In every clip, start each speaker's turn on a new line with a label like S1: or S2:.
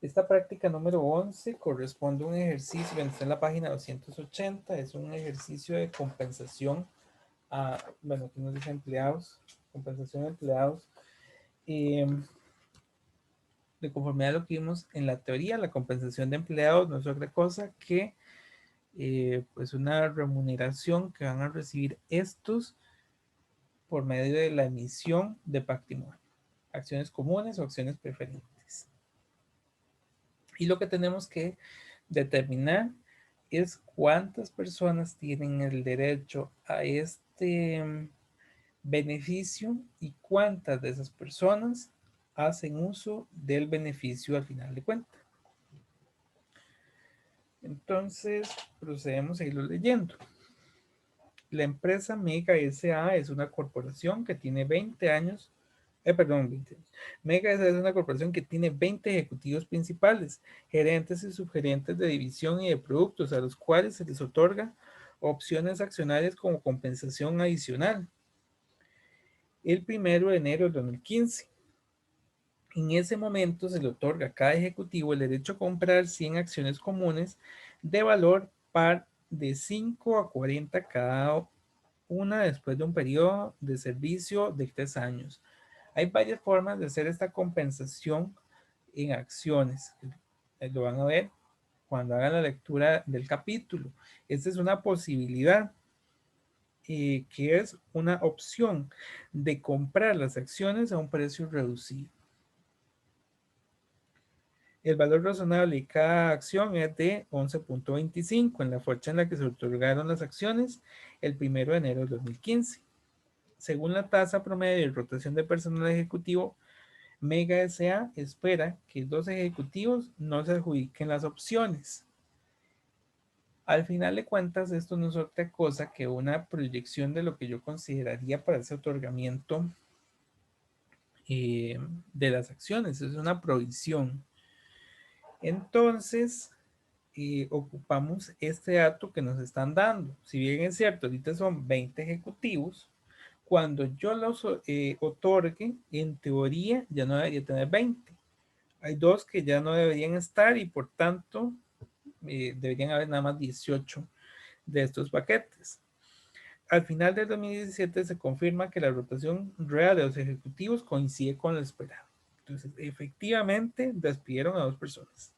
S1: Esta práctica número 11 corresponde a un ejercicio, bueno, está en la página 280, es un ejercicio de compensación a, bueno, aquí nos dice empleados, compensación a empleados. De conformidad a lo que vimos en la teoría, la compensación de empleados no es otra cosa que pues una remuneración que van a recibir estos por medio de la emisión de patrimonio, acciones comunes o acciones preferentes. Y lo que tenemos que determinar es cuántas personas tienen el derecho a este beneficio y cuántas de esas personas hacen uso del beneficio al final de cuentas. Entonces, procedemos a irlo leyendo. La empresa Mega S.A. es una corporación que tiene 20 años, 20 años. Mega S.A. es una corporación que tiene 20 ejecutivos principales, gerentes y subgerentes de división y de productos, a los cuales se les otorga opciones accionarias como compensación adicional. El 1 de enero de 2015. En ese momento se le otorga a cada ejecutivo el derecho a comprar 100 acciones comunes de valor par de 5 a 40 cada una después de un periodo de servicio de 3 años. Hay varias formas de hacer esta compensación en acciones. Lo van a ver cuando hagan la lectura del capítulo. Esta es una posibilidad que es una opción de comprar las acciones a un precio reducido. El valor razonable de cada acción es de 11.25 en la fecha en la que se otorgaron las acciones el 1 de enero de 2015. Según la tasa promedio de rotación de personal ejecutivo, Mega S.A. espera que 2 ejecutivos no se adjudiquen las opciones. Al final de cuentas, esto no es otra cosa que una proyección de lo que yo consideraría para ese otorgamiento de las acciones. Es una provisión. Entonces, ocupamos este dato que nos están dando. Si bien es cierto, ahorita son 20 ejecutivos, cuando yo los otorgue, en teoría ya no debería tener 20. Hay 2 que ya no deberían estar y por tanto deberían haber nada más 18 de estos paquetes. Al final del 2017 se confirma que la rotación real de los ejecutivos coincide con lo esperado. Entonces, efectivamente, despidieron a 2 personas.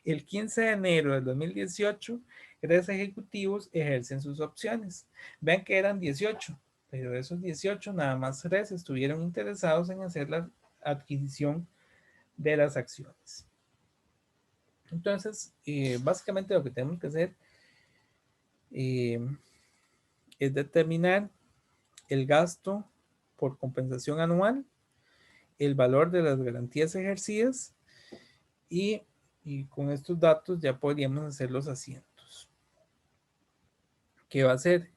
S1: El 15 de enero del 2018, 3 ejecutivos ejercen sus opciones. Vean que eran 18, pero de esos 18, nada más 3 estuvieron interesados en hacer la adquisición de las acciones. Entonces, básicamente lo que tenemos que hacer es determinar el gasto por compensación anual, el valor de las garantías ejercidas y con estos datos ya podríamos hacer los asientos. ¿Qué va a ser?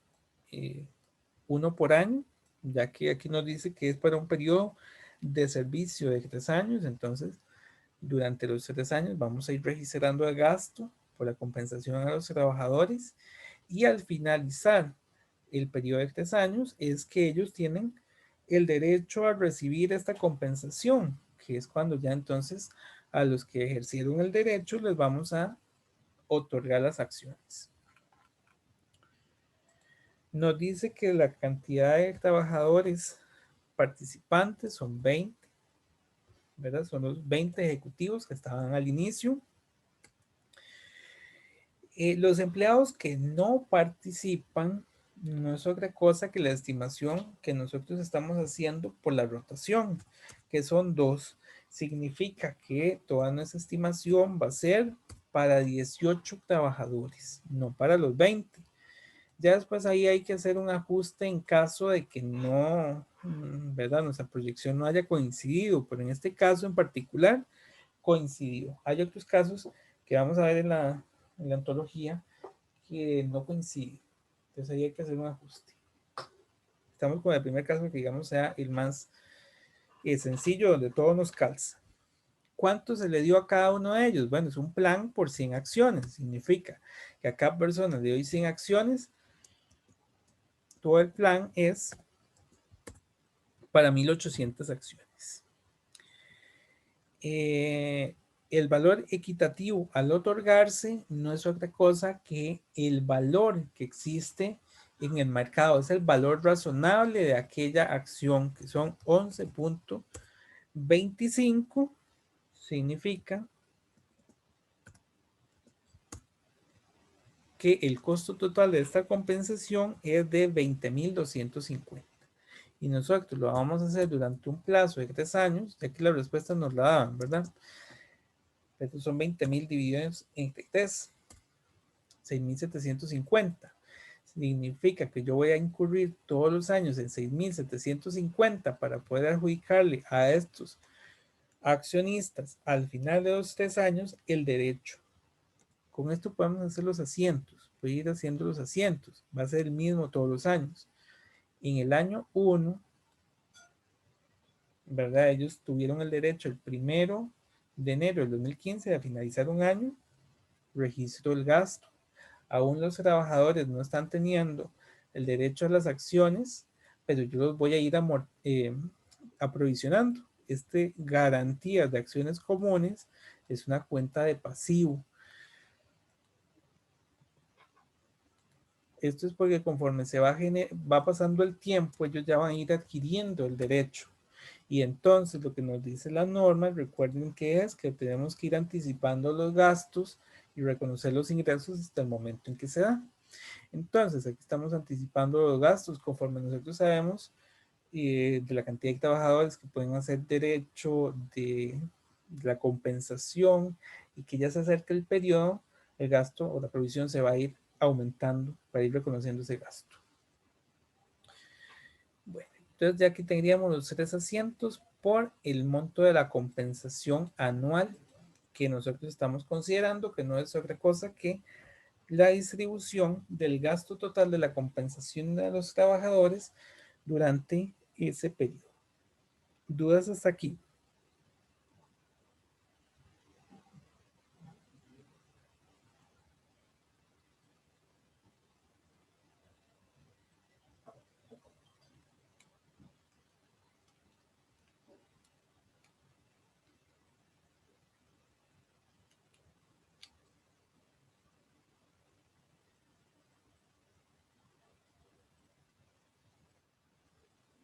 S1: Uno por año, ya que aquí nos dice que es para un periodo de servicio de 3 años, entonces durante los 3 años vamos a ir registrando el gasto por la compensación a los trabajadores y al finalizar el periodo de 3 años es que ellos tienen el derecho a recibir esta compensación, que es cuando ya entonces a los que ejercieron el derecho les vamos a otorgar las acciones. Nos dice que la cantidad de trabajadores participantes son 20, ¿verdad? Son los 20 ejecutivos que estaban al inicio. Los empleados que no participan no es otra cosa que la estimación que nosotros estamos haciendo por la rotación, que son 2. Significa que toda nuestra estimación va a ser para 18 trabajadores, no para los 20. Ya después ahí hay que hacer un ajuste en caso de que no, ¿verdad? Nuestra proyección no haya coincidido, pero en este caso en particular coincidió. Hay otros casos que vamos a ver en la antología que no coinciden. Entonces ahí hay que hacer un ajuste. Estamos con el primer caso que digamos sea el más sencillo, donde todo nos calza. ¿Cuánto se le dio a cada uno de ellos? Bueno, es un plan por 100 acciones. Significa que a cada persona le doy 100 acciones. Todo el plan es para 1800 acciones. El valor equitativo al otorgarse no es otra cosa que el valor que existe en el mercado, es el valor razonable de aquella acción, que son 11.25, significa que el costo total de esta compensación es de 20.250. Y nosotros lo vamos a hacer durante un plazo de 3 años, ya que la respuesta nos la daban, ¿verdad? Estos son 20.000 divididos entre 3, 6.750. Significa que yo voy a incurrir todos los años en 6.750 para poder adjudicarle a estos accionistas al final de los 3 años el derecho. Con esto podemos hacer los asientos. Voy a ir haciendo los asientos. Va a ser el mismo todos los años. En el año 1, ¿verdad? Ellos tuvieron el derecho el 1 de enero del 2015 a finalizar un año, registro del gasto. Aún los trabajadores no están teniendo el derecho a las acciones, pero yo los voy a ir aprovisionando. Este garantía de acciones comunes es una cuenta de pasivo. Esto es porque conforme se va pasando el tiempo, ellos ya van a ir adquiriendo el derecho. Y entonces lo que nos dice la norma, recuerden que es que tenemos que ir anticipando los gastos y reconocer los ingresos hasta el momento en que se da. Entonces aquí estamos anticipando los gastos conforme nosotros sabemos de la cantidad de trabajadores que pueden hacer derecho de la compensación y que ya se acerca el periodo, el gasto o la provisión se va a ir aumentando para ir reconociendo ese gasto. Bueno, entonces ya aquí tendríamos los 3 asientos por el monto de la compensación anual que nosotros estamos considerando, que no es otra cosa que la distribución del gasto total de la compensación de los trabajadores durante ese periodo. ¿Dudas hasta aquí?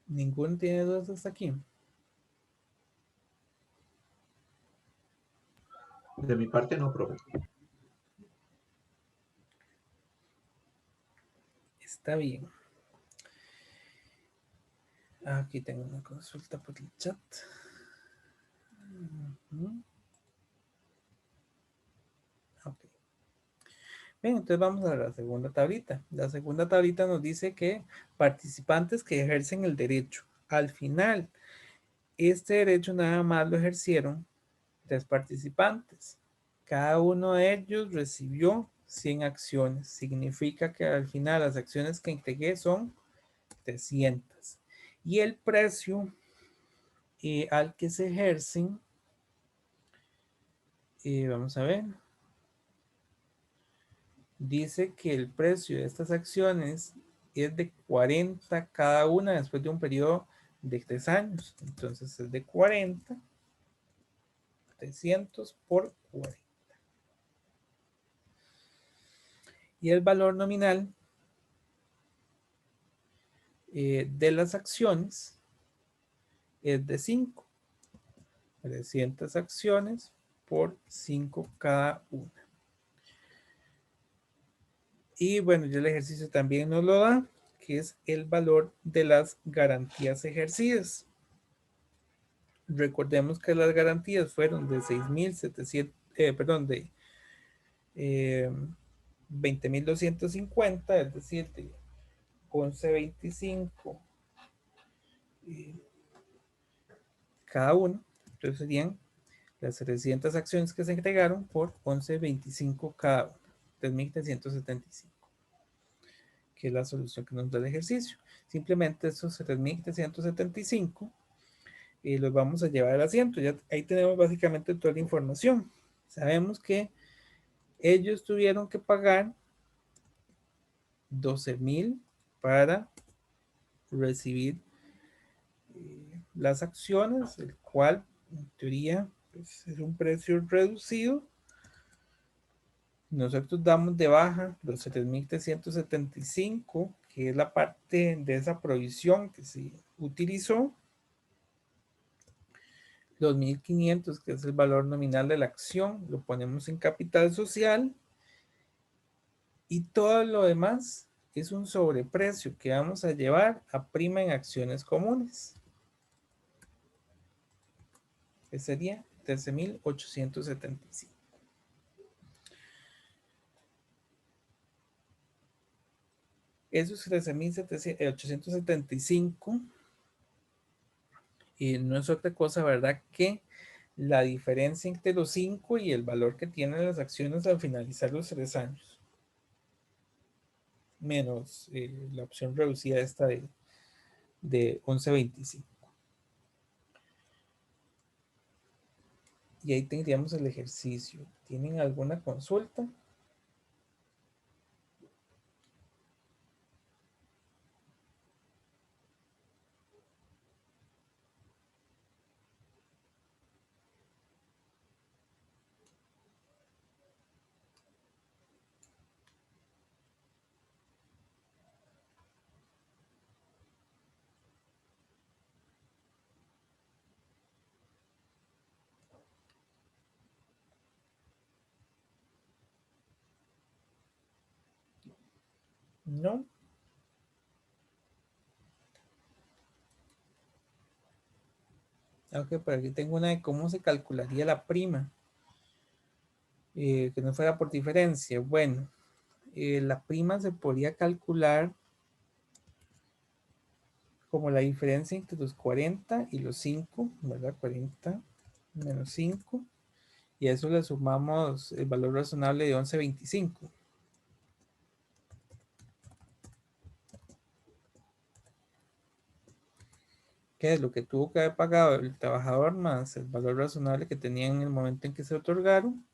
S1: ¿Ninguno tiene dudas hasta aquí?
S2: De mi parte no, profe.
S1: Está bien. Aquí tengo una consulta por el chat. Okay. Bien, entonces vamos a la segunda tablita. La segunda tablita nos dice que participantes que ejercen el derecho. Al final, este derecho nada más lo ejercieron 3 participantes. Cada uno de ellos recibió 100 acciones. Significa que al final las acciones que entregué son 300. Y el precio al que se ejercen, vamos a ver, dice que el precio de estas acciones es de 40 cada una después de un periodo de 3 años. Entonces es de 40, 300 por 40. Y el valor nominal de las acciones es de 5. 300 acciones por 5 cada una. Y bueno, ya el ejercicio también nos lo da, que es el valor de las garantías ejercidas. Recordemos que las garantías fueron de 6.700, perdón, de 20.250, es decir, de 11.25 cada uno. Entonces serían las 300 acciones que se entregaron por 11.25 cada una, 3.375, que es la solución que nos da el ejercicio. Simplemente esos 3.375 los vamos a llevar al asiento. Ya ahí tenemos básicamente toda la información. Sabemos que ellos tuvieron que pagar 12.000 para recibir las acciones, el cual en teoría Pues es un precio reducido. Nosotros damos de baja los 7.375, que es la parte de esa provisión que se utilizó. Los 1.500, que es el valor nominal de la acción, lo ponemos en capital social. Y todo lo demás es un sobreprecio que vamos a llevar a prima en acciones comunes, que sería 13.875. Esos 13.875 no es otra cosa, ¿verdad? Que la diferencia entre los 5 y el valor que tienen las acciones al finalizar los 3 años, menos la opción reducida esta de 11.25. Y ahí tendríamos el ejercicio. ¿Tienen alguna consulta? No. Aunque por aquí tengo una de cómo se calcularía la prima, que no fuera por diferencia. Bueno, la prima se podría calcular como la diferencia entre los 40 y los 5, ¿verdad? 40 menos 5, y a eso le sumamos el valor razonable de 11.25, que es lo que tuvo que haber pagado el trabajador más el valor razonable que tenía en el momento en que se otorgaron,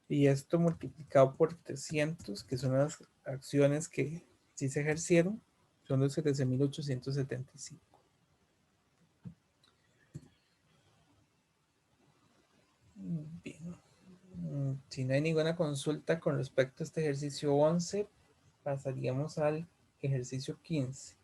S1: y esto multiplicado por 300, que son las acciones que sí se ejercieron, son los 13.875. Bien. Si no hay ninguna consulta con respecto a este ejercicio 11, pasaríamos al ejercicio 15.